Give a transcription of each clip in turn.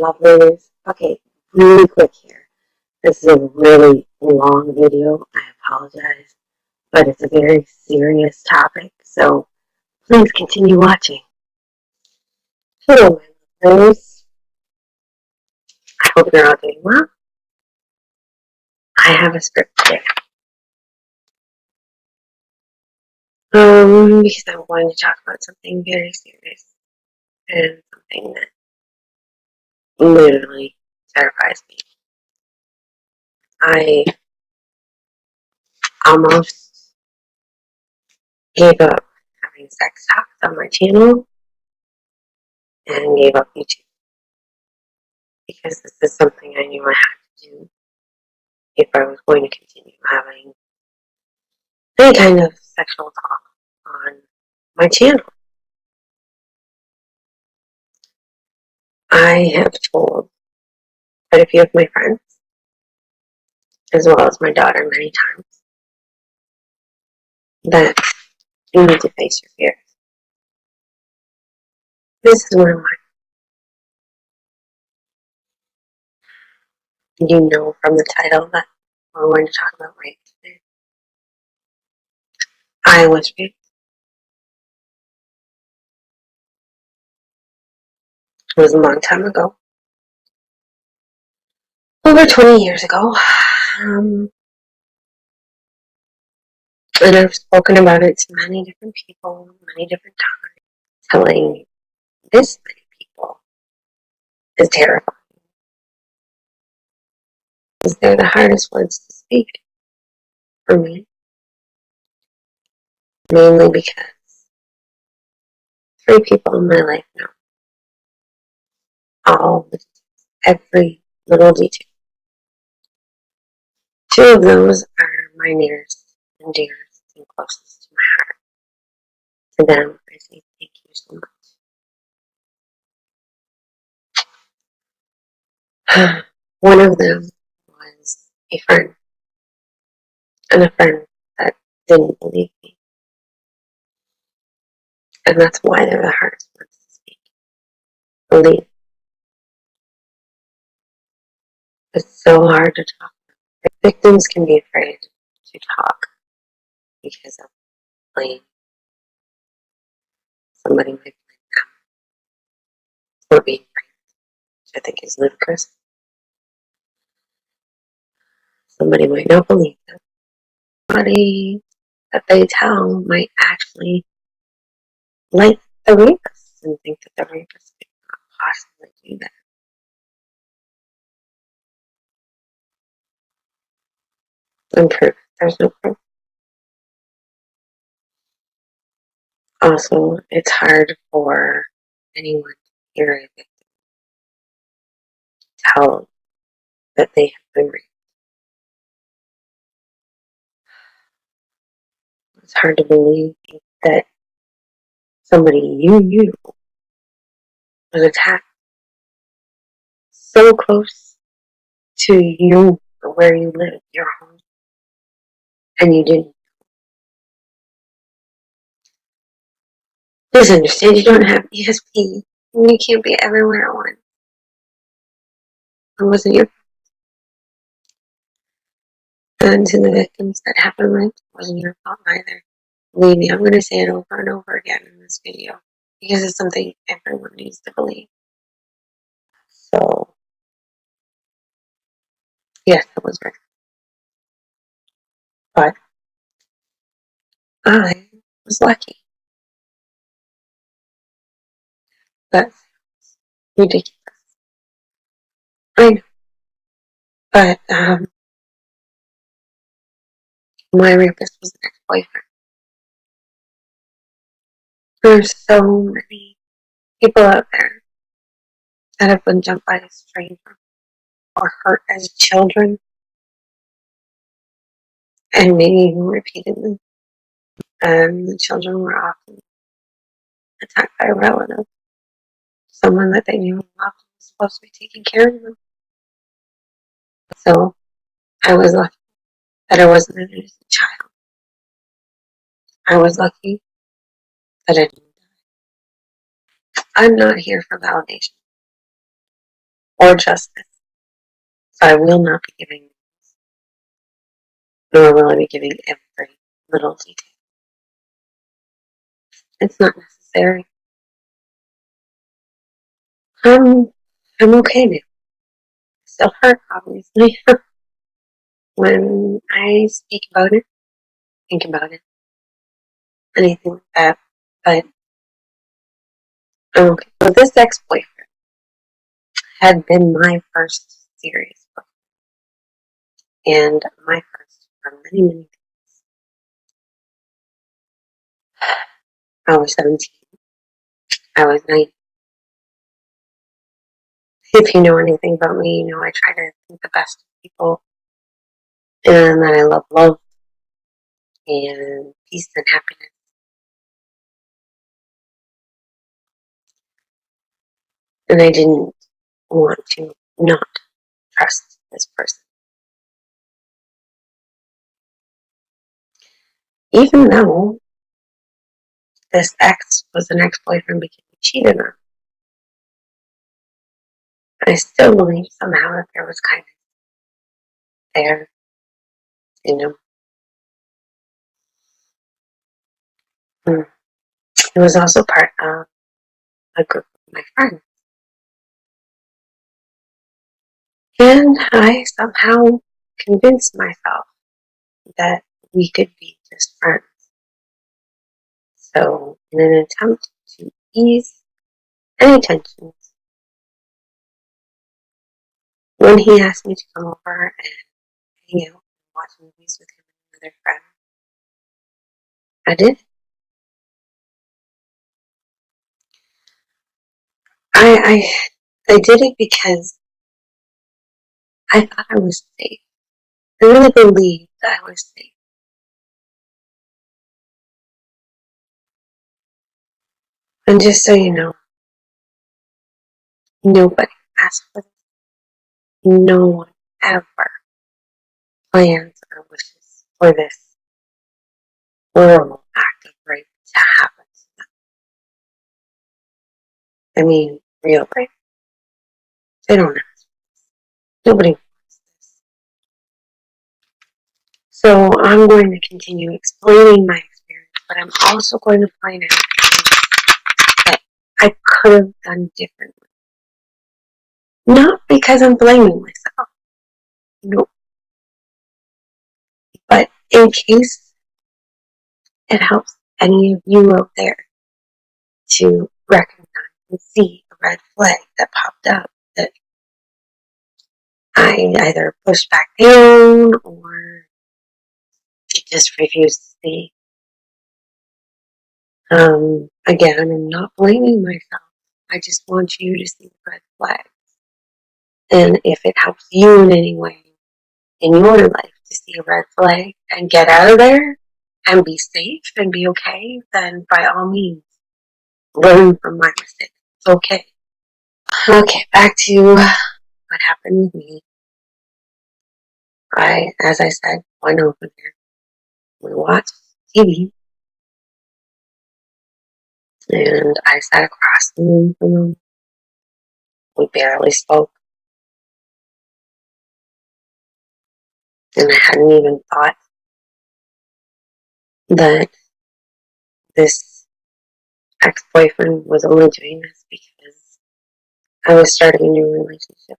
lovelies. Okay, really quick here. This is a really long video. I apologize, but it's a very serious topic, so please continue watching. Hello, my lovelies. I hope you're all doing well. I have a script today. Because I'm going to talk about something very serious and something that literally terrifies me. I almost gave up having sex talks on my channel and gave up YouTube because this is something I knew I had to do if I was going to continue having any kind of sexual talk on my channel. I have told quite a few of my friends, as well as my daughter many times, that you need to face your fears. This is one of mine. You know from the title that we're going to talk about rape today. I was raped. It was a long time ago. Over 20 years ago. And I've spoken about it to many different people, many different times. Telling this many people is terrifying. Because they're the hardest words to speak for me. Mainly because 3 people in my life know all the details, every little detail. 2 of those are my nearest and dearest and closest to my heart. To them, I say thank you so much. One of them was a friend, and a friend that didn't believe me. And that's why they're the hardest ones to speak. Believe. It's so hard to talk. Victims can be afraid to talk because of blame. Somebody might blame them for being raped, which I think is ludicrous. Somebody might not believe them. Somebody that they tell might actually like the rapist and think that the rapist could not possibly do that. And proof. There's no proof. Also, it's hard for anyone to hear a victim tell that they have been raped. It's hard to believe that somebody you knew was attacked so close to you or where you live, your home, and you didn't. Please understand you don't have ESP, and you can't be everywhere at once. It wasn't your fault. And to the victims that have been raped, it wasn't your fault either. Believe me, I'm going to say it over and over again in this video because it's something everyone needs to believe. So, yes, it was raped. But I was lucky. That's ridiculous. I know. But my rapist was an ex-boyfriend. There's so many people out there that have been jumped by a stranger or hurt as children, and maybe even repeatedly. And the children were often attacked by a relative, someone that they knew and loved and was supposed to be taking care of them. So I was lucky that I wasn't an innocent child. I was lucky that I didn't die. I'm not here for validation. or justice. So I will not be giving, nor will I be giving every little detail. It's not necessary. I'm okay now. Still hurt, obviously, when I speak about it, think about it, anything like that. But I'm okay. So this ex-boyfriend had been my first serious boyfriend, and my first for many, many years. I was 17. I was 9. If you know anything about me, you know I try to think the best of people, and that I love and peace and happiness. And I didn't want to not trust this person. Even though this ex was an ex-boyfriend because he cheated on me, I still believe somehow that there was kind of there, you know. It was also part of a group of my friends. And I somehow convinced myself that we could be just friends. So, in an attempt to ease any tensions, when he asked me to come over and hang out and watch movies with him and another friend, I did. I, I did it because I thought I was safe. I really believed that I was safe. And just so you know, nobody asked for this. No one ever plans or wishes for this horrible act of rape to happen to them. I mean, real rape. They don't ask. Nobody wants this. So I'm going to continue explaining my experience, but I'm also going to point out that I could have done differently. Not because I'm blaming myself, no, but in case it helps any of you out there to recognize and see a red flag that popped up that I either pushed back down or just refused to see. Again, I'm not blaming myself. I just want you to see the red flag. And if it helps you in any way in your life to see a red flag and get out of there and be safe and be okay, then by all means, learn from my mistakes. It's okay. Okay, back to what happened with me. As I said, went over there. We watched TV, and I sat across the room from him. We barely spoke, and I hadn't even thought that this ex-boyfriend was only doing this because I was starting a new relationship.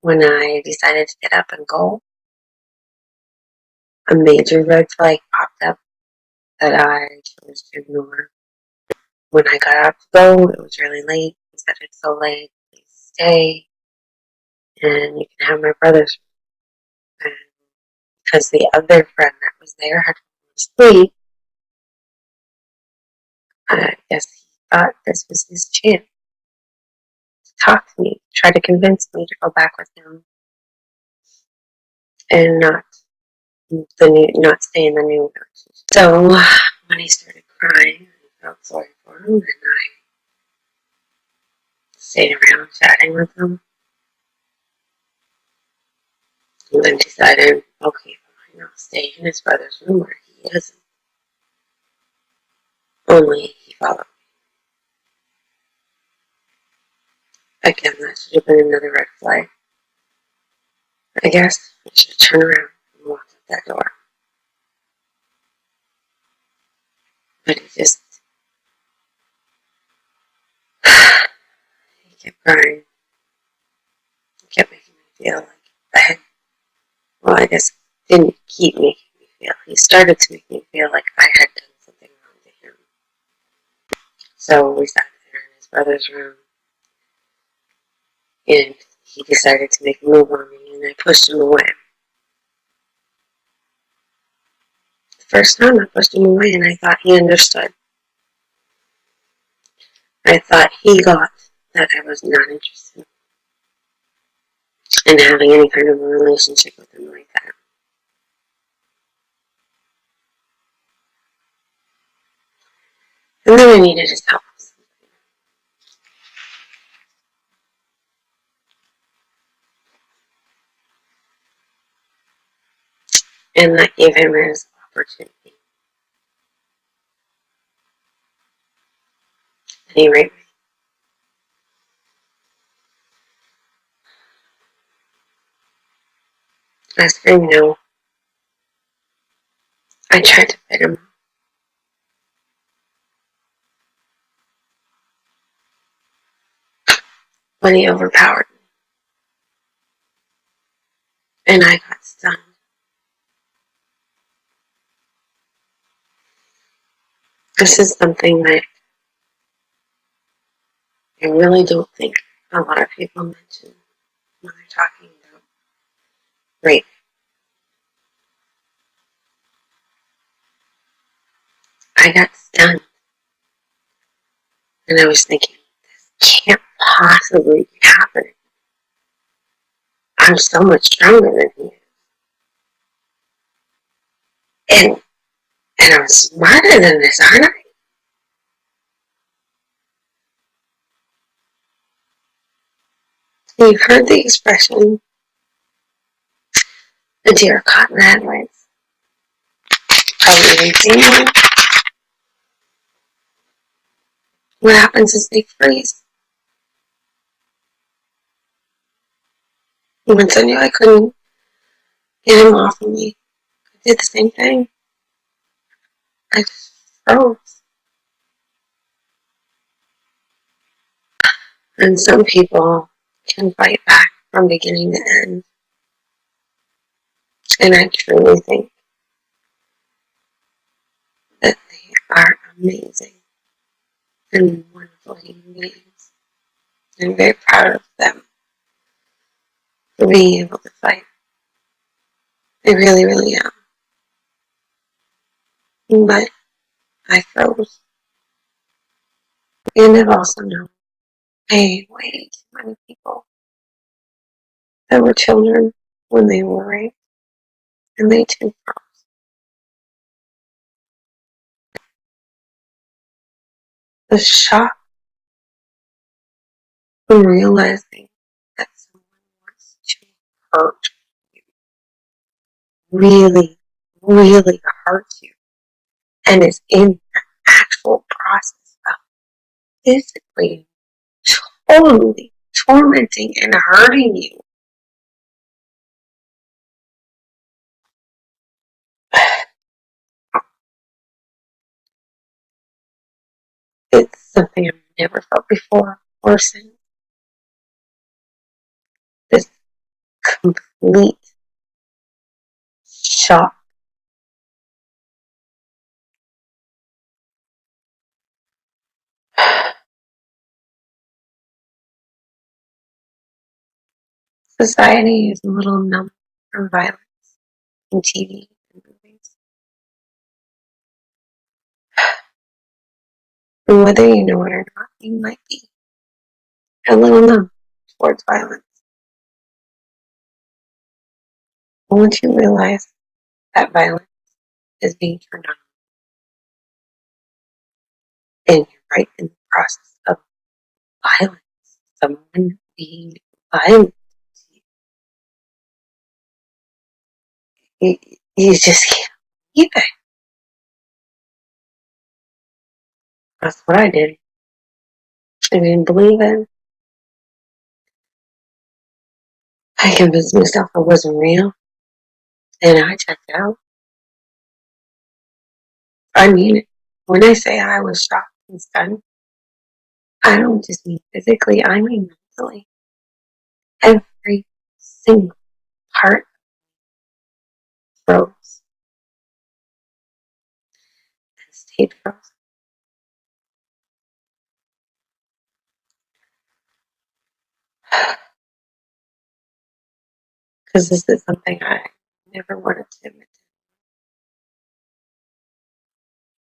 When I decided to get up and go, a major red flag popped up that I chose to ignore. When I got up to go, it was really late. He said, "It's so late, please stay, and you can have my brother's room." And because the other friend that was there had fallen asleep, I guess he thought this was his chance to talk to me, try to convince me to go back with him and not stay in the new relationship. So when he started crying, I felt sorry for him, and I stayed around chatting with him, and then decided, okay, fine, I'll stay in his brother's room where he isn't. Only he followed me. Again, that should have been another red flag. I guess I should turn around and walk out that door. But he kept crying. He kept making me feel like I guess didn't keep making me feel. He started to make me feel like I had done something wrong to him. So we sat there in his brother's room, and he decided to make a move on me, and I pushed him away. The first time I pushed him away, and I thought he understood. I thought he got that I was not interested in having any kind of a relationship with him like that. And then I needed his help. And that gave him his opportunity. At any rate, I screamed no. I tried to bite him, but he overpowered me. And I got stunned. This is something that I really don't think a lot of people mention when they're talking about rape. I got stunned, and I was thinking, this can't possibly be happening. I'm so much stronger than he is. And I'm smarter than this, aren't I? You've heard the expression, a deer caught in the headlights. Probably even seen one. What happens is they freeze. Once I knew I couldn't get him off of me, I did the same thing. I just froze. And some people can fight back from beginning to end. And I truly think that they are amazing and wonderful human beings. I'm very proud of them for being able to fight. I really, really am. But I froze. And I've also known way too many people that were children when they were raped, and they too froze. The shock from realizing that someone wants to hurt you, really, really hurt you, and is in the actual process of physically, totally tormenting and hurting you. It's something I've never felt before or since. This complete shock. Society is a little numb from violence in TV and movies. And whether you know it or not, you might be a little numb towards violence. But once you realize that violence is being turned on, and you're right in the process of violence, someone being violent to you, you just can't believe it. That's what I did. I didn't believe it. I convinced myself it wasn't real, and I checked out. I mean it. When I say I was shocked and stunned, I don't just mean physically, I mean mentally. Every single part froze and stayed frozen. Because this is something I never wanted to admit to.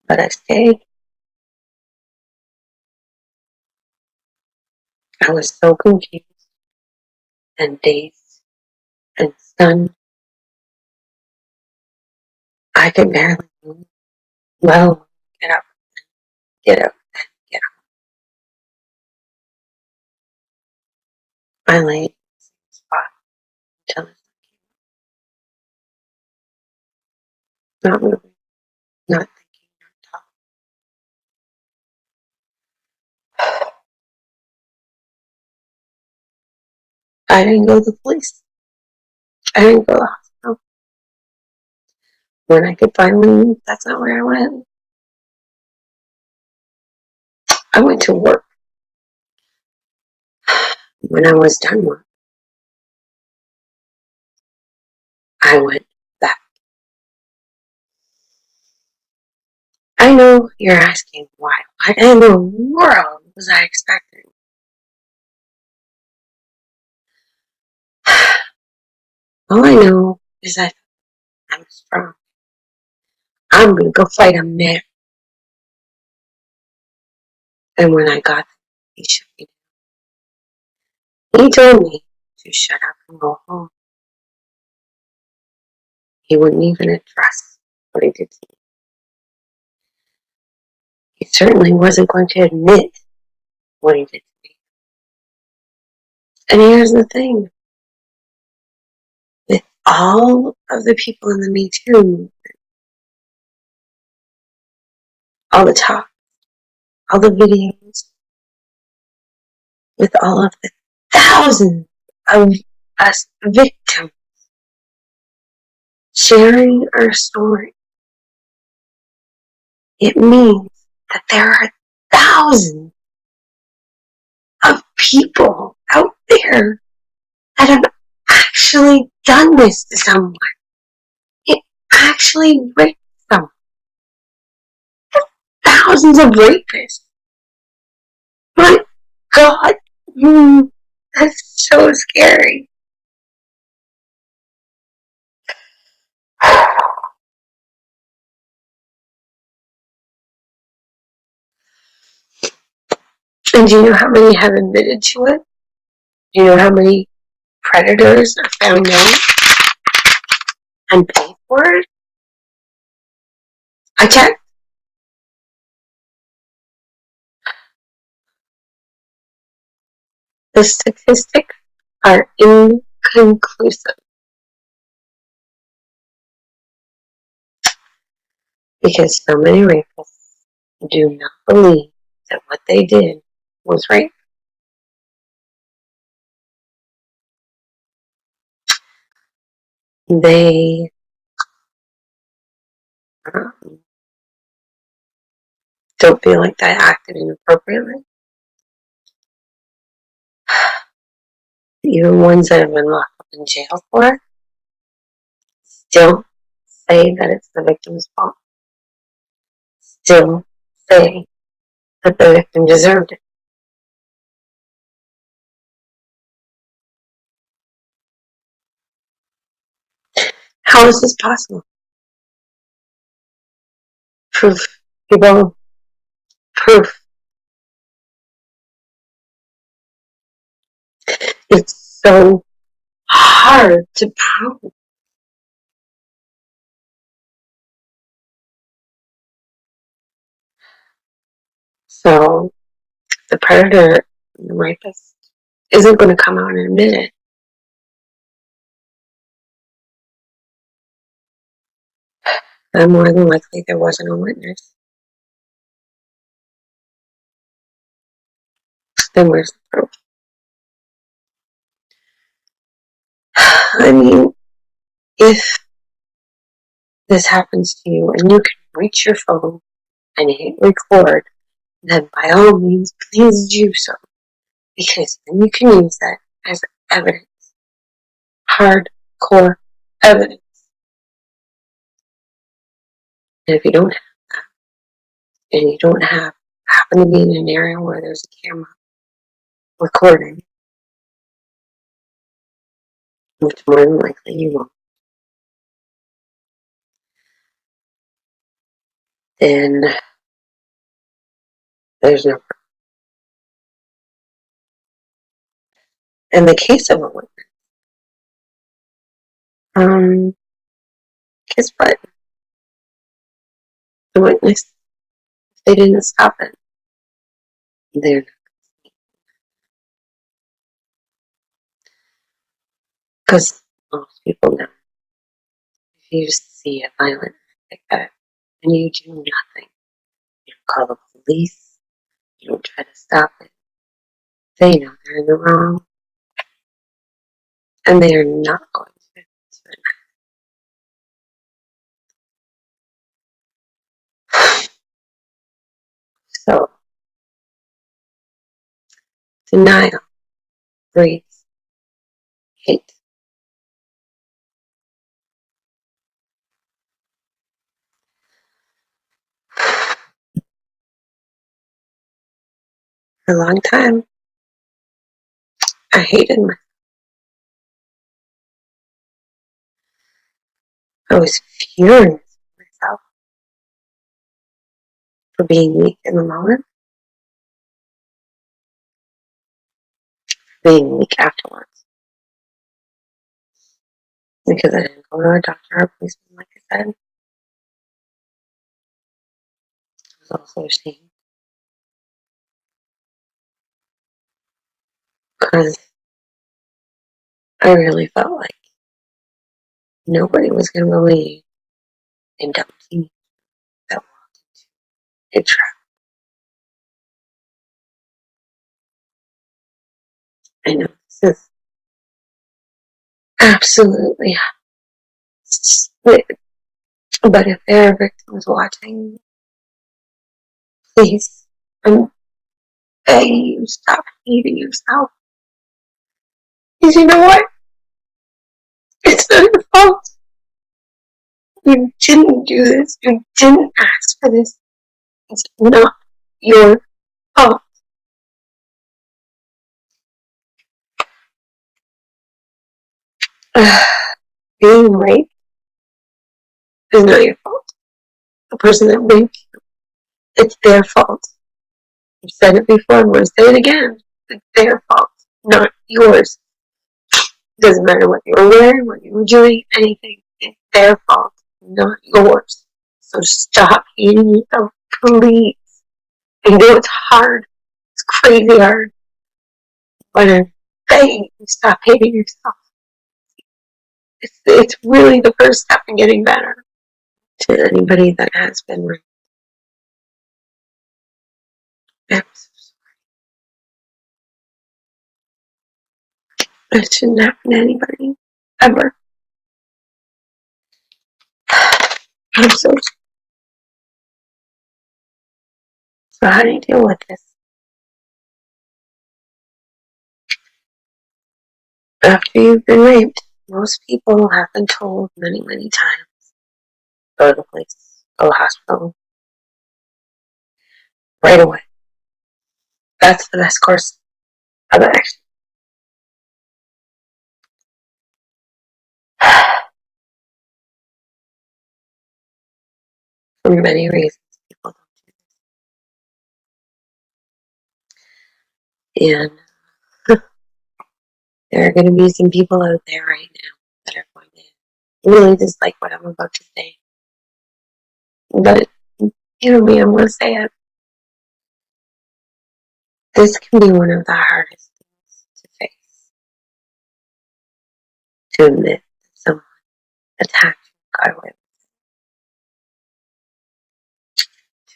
But I stayed. I was so confused and dazed and stunned. I could barely move. Well, get up, get up, and get up. I lay in the same spot until it's not moving, not thinking, not talking. I didn't go to the police. I didn't go to the hospital. When I could finally move, that's not where I went. I went to work. When I was done work, I went back. I know you're asking why. What in the world was I expecting? All I know is that I'm strong. I'm gonna go fight a man. And when I got there, he shook me down. He told me to shut up and go home. He wouldn't even address what he did to me. He certainly wasn't going to admit what he did to me. And here's the thing. With all of the people in the Me Too movement, all the talk, all the videos, with all of the thousands of us victims sharing our story, it means that there are thousands of people out there that have actually done this to someone. It actually raped someone. Thousands of rapists. My God, that's so scary. And do you know how many have admitted to it? Do you know how many predators are found out and paid for it? I checked. The statistics are inconclusive because so many rapists do not believe that what they did was rape. They don't feel like they acted inappropriately. Even ones that have been locked up in jail for it still say that it's the victim's fault. Still say that the victim deserved it. How is this possible? Proof. People, proof. It's so hard to prove. So the predator, the rapist, isn't going to come out and admit it. Then more than likely there wasn't a witness. Then where's the proof? I mean, if this happens to you and you can reach your phone and hit record, then by all means, please do so. Because then you can use that as evidence. Hardcore evidence. And if you don't have that, and you don't happen to be in an area where there's a camera recording, which more than likely you won't, then there's no problem. In the case of a witness, guess what? The witness, they didn't stop it. They're because most people know if you see a violent act like that and you do nothing, you don't call the police, you don't try to stop it, they know they're in the wrong and they are not going to do it. So, denial breeds hate. For a long time, I hated myself. I was furious with myself for being weak in the moment, being weak afterwards. Because I didn't go to a doctor or a policeman, like I said. I was also ashamed. Because I really felt like nobody was going to believe in dumb teens that walked into a trap. I know this is absolutely split, but if there are victims watching, please, I'm begging you, stop hating yourself. Because you know what? It's not your fault. You didn't do this. You didn't ask for this. It's not your fault. Being raped is not your fault. The person that raped you, it's their fault. I've said it before, I'm going to say it again. It's their fault, not yours. It doesn't matter what you were wearing, what you were doing, anything. It's their fault, not yours. So stop hating yourself, please. I know it's hard. It's crazy hard. But I'm begging you, stop hating yourself. It's really the first step in getting better. To anybody that has been raped, I'm so sorry. It shouldn't happen to anybody, ever. I'm so sorry. So how do you deal with this? After you've been raped, most people have been told many, many times, go to the police, go to the hospital, right away. That's the best course of action. For many reasons, people don't do this. And there are going to be some people out there right now that are going to really dislike what I'm about to say. But, hear me, I'm going to say it. This can be one of the hardest things to face. To admit that someone attacked you, got away with it.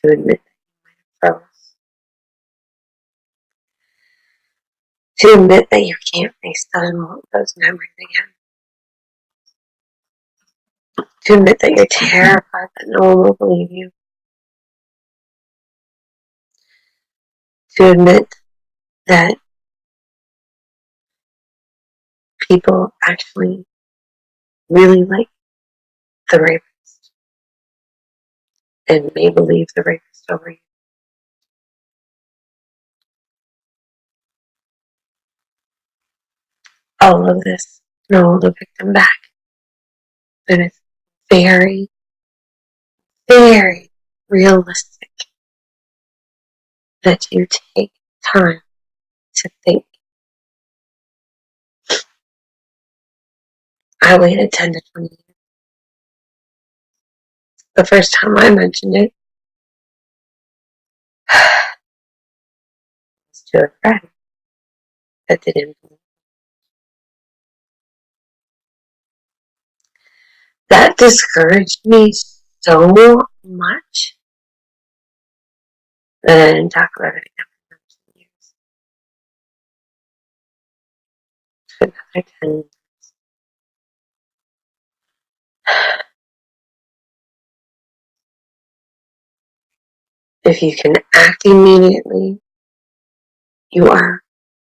To admit that you might have froze. To admit that you can't face those memories again. To admit that you're terrified that no one will believe you. To admit that people actually really like the rapist and may believe the rapist over you. All of this, roll the victim back. And it's very, very realistic that you take time to think. I waited 10 to 20 years. The first time I mentioned it was to a friend that didn't believe. That discouraged me so much that I didn't talk about it again for years. For another 10 years. If you can act immediately, you are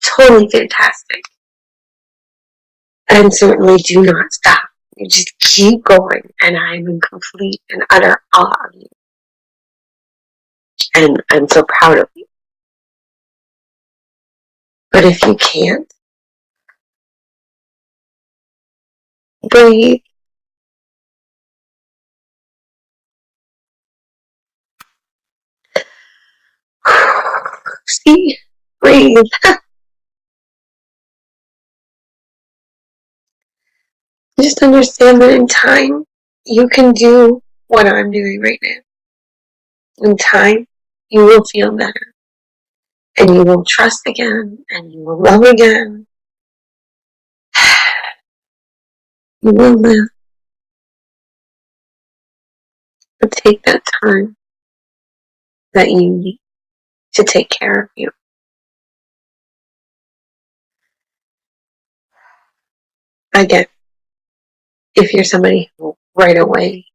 totally fantastic. And certainly do not stop. You just keep going, and I'm in complete and utter awe of you. And I'm so proud of you. But if you can't, breathe. See? Breathe. Just understand that in time, you can do what I'm doing right now. In time, you will feel better. And you will trust again, and you will love again. You will live. But take that time that you need to take care of you. Again, if you're somebody who right away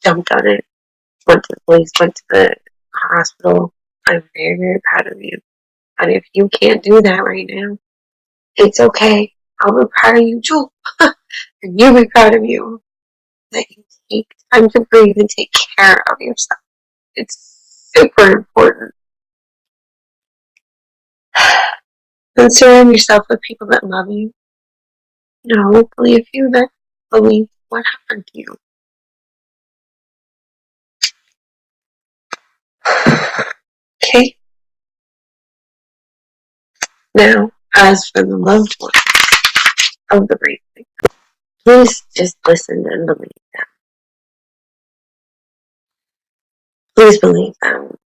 jumped on it, went to the police, went to the hospital, I'm very, very proud of you. And if you can't do that right now, it's okay. I'll be proud of you too. And you'll be proud of you. That you take time to breathe and take care of yourself. It's super important. And surround yourself with people that love you. Hopefully a few that believe what happened to you. Okay? Now, as for the loved ones of the breathing, please just listen and believe them. Please believe them.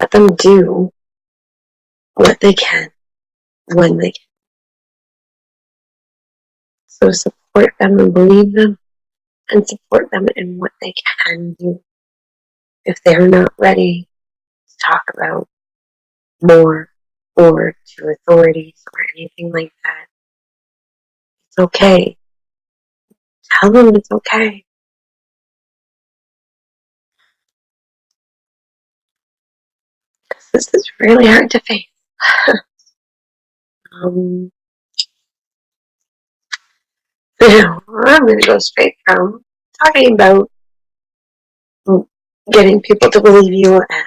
Let them do what they can when they can. So support them and believe them and support them in what they can do. If they're not ready to talk about more or to authorities or anything like that, it's okay. Tell them it's okay. Because this is really hard to face. Now, I'm going to go straight from talking about getting people to believe you and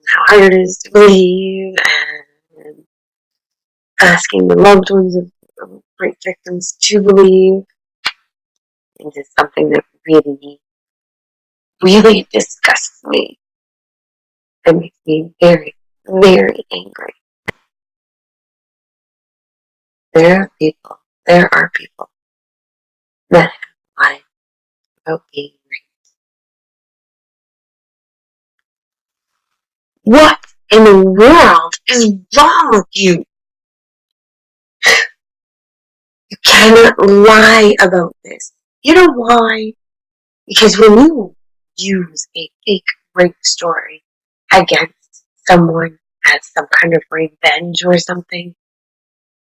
how hard it is to believe and asking the loved ones of rape victims to believe into something that really, really disgusts me and makes me very, very angry. There are people that have lied about being raped. What in the world is wrong with you? You cannot lie about this. You know why? Because when you use a fake rape story against someone as some kind of revenge or something,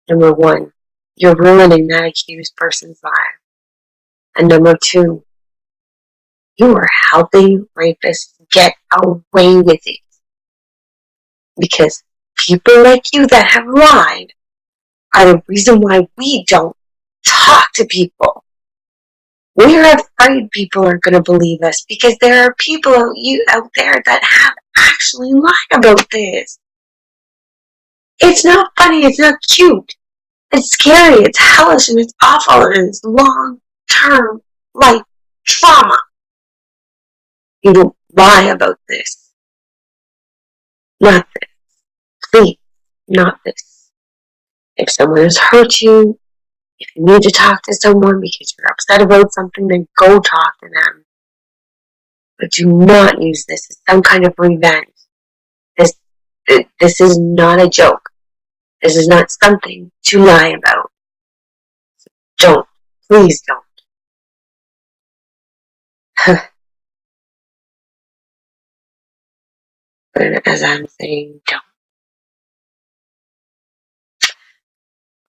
number one, you're ruining that accused person's life. And number two, you are helping rapists get away with it. Because people like you that have lied are the reason why we don't talk to people. We're afraid people are going to believe us because there are people out there that have actually lied about this. It's not funny, it's not cute. It's scary, it's hellish, and it's awful, and it's long-term life trauma. You don't lie about this. Not this. Please, not this. If someone has hurt you, if you need to talk to someone because you're upset about something, then go talk to them. But do not use this as some kind of revenge. This is not a joke. This is not something to lie about. So don't. Please don't. But as I'm saying, don't.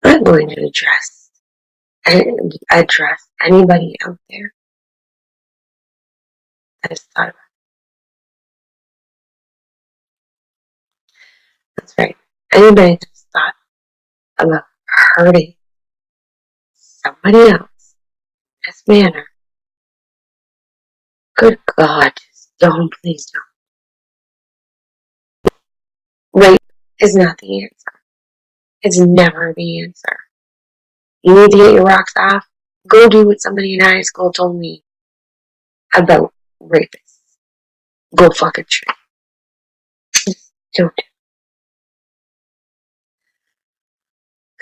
I'm going to address anybody out there that has thought about it. That's right. Anybody that has thought about hurting somebody else in this manner, good God, just don't, please don't. Rape is not the answer. It's never the answer. You need to get your rocks off. Go do what somebody in high school told me about rapists. Go fuck a tree. Just don't do it.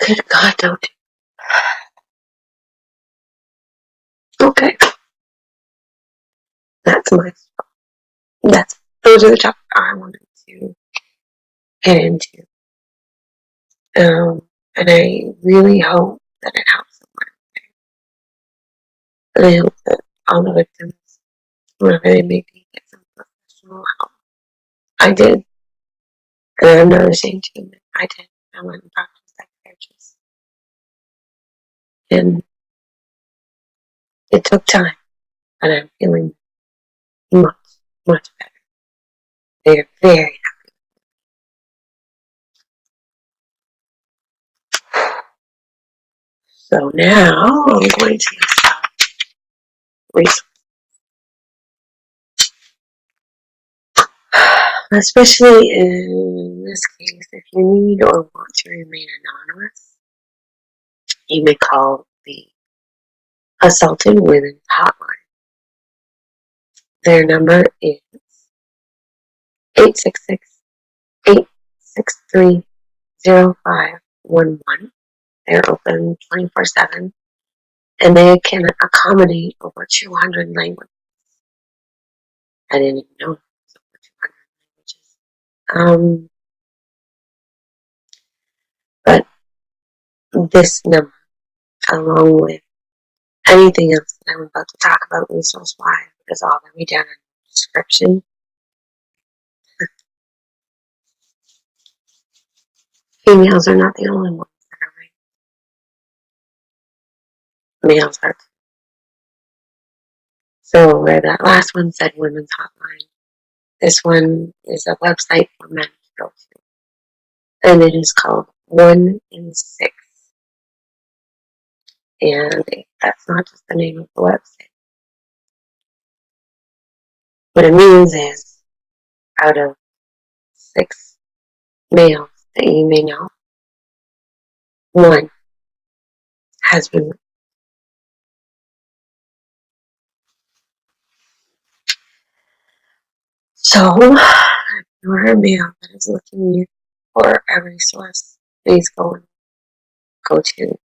Good God, don't do it. Okay. That's my stuff. Those are the topics I wanted to get into. And I really hope that it helps someone. And I hope that all the victims, wherever they may be, get some professional help. I did. And I'm not ashamed to admit I did. I went and talked to a psychiatrist. And it took time. But I'm feeling much, much better. They're very happy. So now I'm going to research. Especially in this case, if you need or want to remain anonymous, you may call the Assaulted Women's Hotline. Their number is 866-863-0511. They're open 24/7, and they can accommodate over 200 languages. I didn't even know it was over 200 languages. But this number, along with anything else that I'm about to talk about resource-wise, is all going to be down in the description. Females are not the only ones that are raped. Males are too. So where that last one said women's hotline, this one is a website for men to go to. And it is called 1 in 6. And that's not just the name of the website. What it means is, out of 6 males that you may know, 1 has been raped. So, if you're a male that is looking for a resource, please go to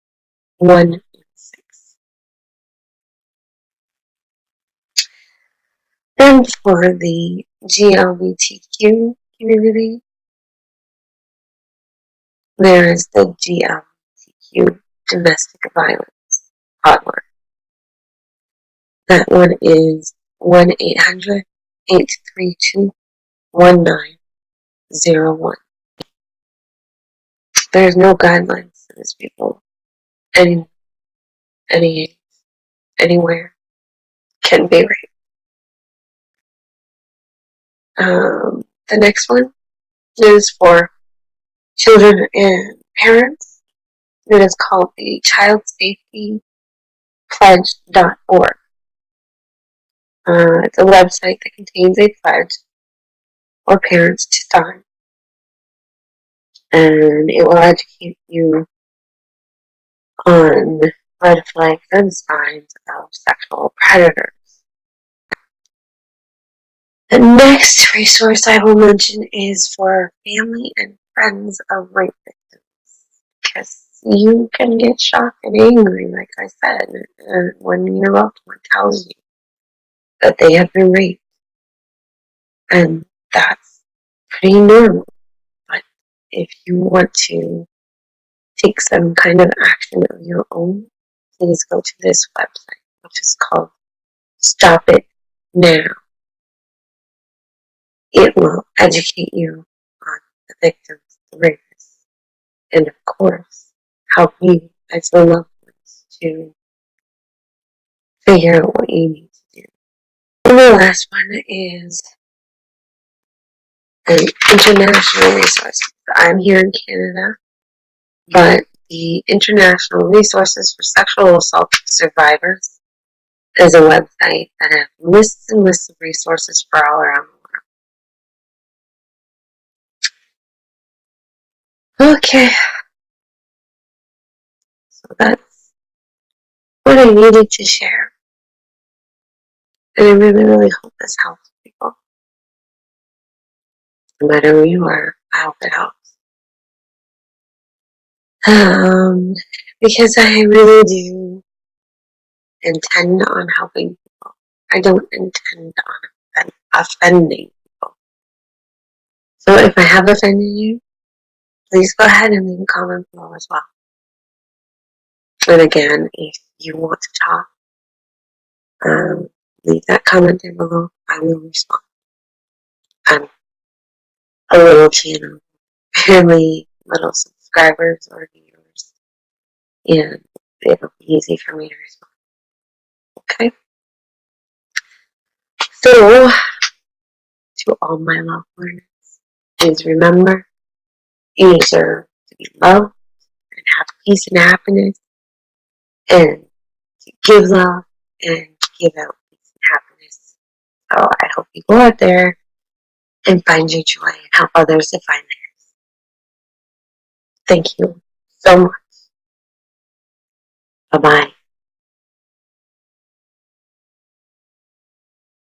1 in 6. And for the GLBTQ community, there is the GLBTQ domestic violence hotline. That one is 1-800-832-1901. There's no guidelines for this, people. any age, anywhere can be raped. The next one is for children and parents. It is called the childsafetypledge.org. It's a website that contains a pledge for parents to sign, and it will educate you on red flags and signs of sexual predators. The next resource I will mention is for family and friends of rape victims, because you can get shocked and angry, like I said, when your loved one tells you that they have been raped, and that's pretty normal. But if you want to take some kind of action of your own, please go to this website, which is called Stop It Now. It will educate you on the victims, the rapists, and of course, help you as the loved ones to figure out what you need to do. And the last one is an international resource. I'm here in Canada, but the International Resources for Sexual Assault Survivors is a website that has lists and lists of resources for all around the world. Okay, so that's what I needed to share. And I really, really hope this helps people. No matter who you are, I hope it helps. Because I really do intend on helping people. I don't intend on offending people. So if I have offended you, please go ahead and leave a comment below as well. And again, if you want to talk, leave that comment down below. I will respond. I'm a little channel, barely little subscribers or viewers, and it'll be easy for me to respond. Okay? So, to all my loved ones, please remember, you deserve to be loved and have peace and happiness, and to give love and give out peace and happiness. So I hope you go out there and find your joy and help others to find theirs. Thank you so much. Bye-bye.